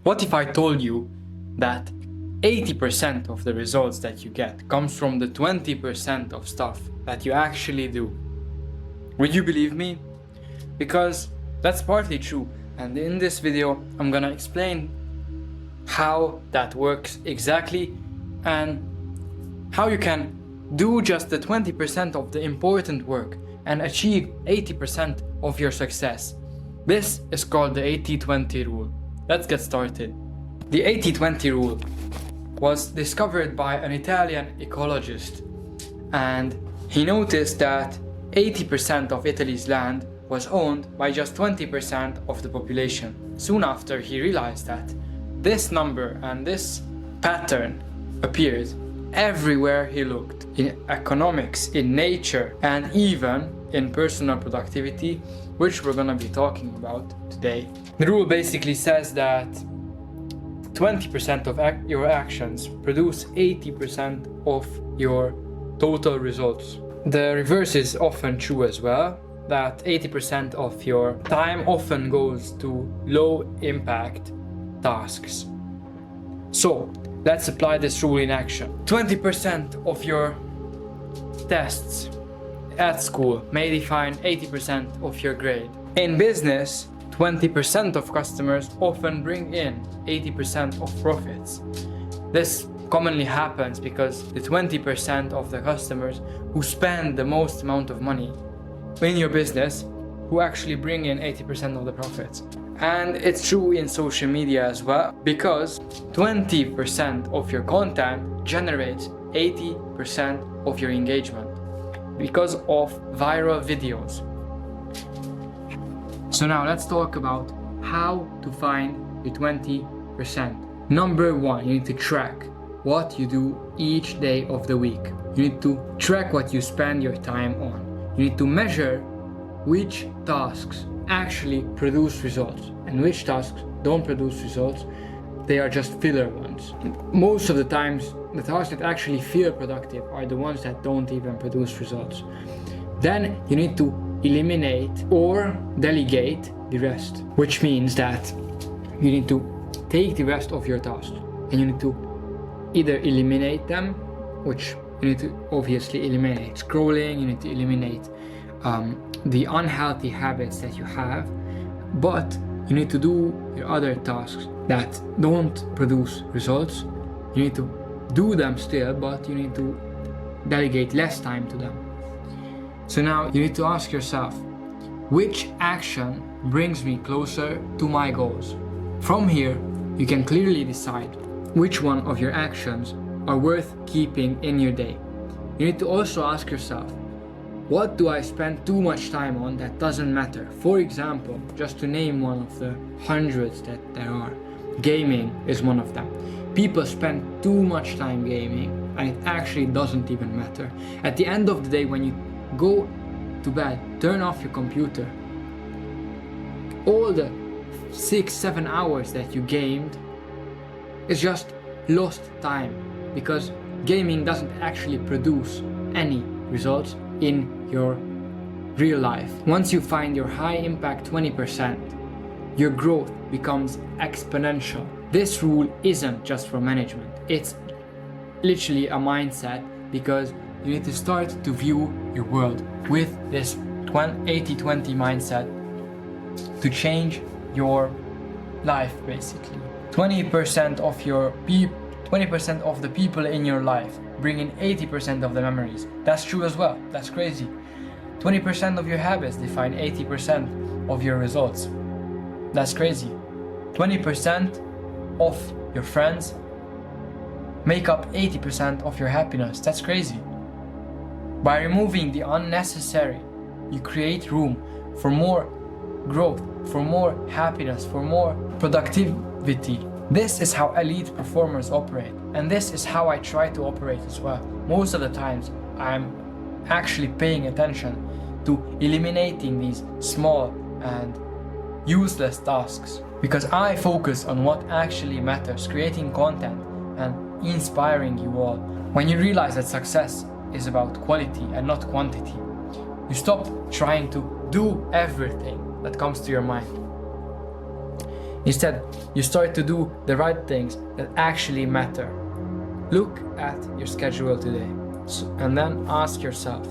What if I told you that 80% of the results that you get comes from the 20% of stuff that you actually do? Would you believe me? Because that's partly true, and in this video I'm gonna explain how that works exactly and how you can do just the 20% of the important work and achieve 80% of your success. This is called the 80-20 rule. Let's get started. The 80-20 rule was discovered by an Italian ecologist, and he noticed that 80% of Italy's land was owned by just 20% of the population. Soon after, he realized that this number and this pattern appeared everywhere he looked, in economics, in nature, and even in personal productivity, which we're gonna be talking about today. The rule basically says that 20% of your actions produce 80% of your total results. The reverse is often true as well, that 80% of your time often goes to low impact tasks. So let's apply this rule in action. 20% of your tests at school may define 80% of your grade. In business, 20% of customers often bring in 80% of profits. This commonly happens because the 20% of the customers who spend the most amount of money in your business who actually bring in 80% of the profits. And it's true in social media as well, because 20% of your content generates 80% of your engagement because of viral videos. So now let's talk about how to find the 20%. Number one, you need to track what you do each day of the week. You need to track what you spend your time on. You need to measure which tasks actually produce results and which tasks don't produce results. They are just filler ones. Most of the times, the tasks that actually feel productive are the ones that don't even produce results. Then you need to eliminate or delegate the rest, which means that you need to take the rest of your tasks and you need to either eliminate them, which you need to obviously eliminate scrolling, you need to eliminate the unhealthy habits that you have, but you need to do your other tasks that don't produce results. You need to do them still, but you need to delegate less time to them. So now you need to ask yourself, which action brings me closer to my goals? From here, you can clearly decide which one of your actions are worth keeping in your day. You need to also ask yourself, what do I spend too much time on that doesn't matter? For example, just to name one of the hundreds that there are, gaming is one of them. People spend too much time gaming and it actually doesn't even matter. At the end of the day, when you go to bed, turn off your computer, all the 6-7 hours that you gamed is just lost time, because gaming doesn't actually produce any results in your real life. Once you find your high impact 20%, your growth becomes exponential. This rule isn't just for management, it's literally a mindset, because you need to start to view your world with this 80-20 mindset to change your life basically. 20% of the people in your life bring in 80% of the memories. That's true as well. That's crazy. 20% of your habits define 80% of your results. That's crazy. 20% of your friends make up 80% of your happiness. That's crazy. By removing the unnecessary, you create room for more growth, for more happiness, for more productivity. This is how elite performers operate, and this is how I try to operate as well. Most of the times I'm actually paying attention to eliminating these small and useless tasks, because I focus on what actually matters, creating content and inspiring you all. When you realize that success is about quality and not quantity, you stop trying to do everything that comes to your mind. Instead, you start to do the right things that actually matter. Look at your schedule today and then ask yourself,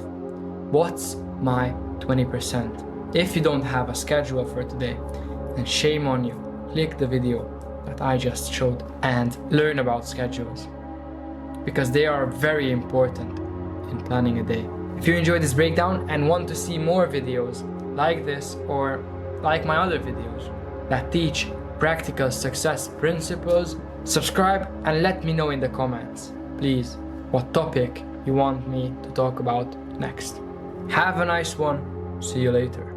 what's my 20%? If you don't have a schedule for today, then shame on you. Click the video that I just showed and learn about schedules, because they are very important in planning a day. If you enjoyed this breakdown and want to see more videos like this or like my other videos that teach practical success principles, subscribe and let me know in the comments, please, what topic you want me to talk about next. Have a nice one. See you later.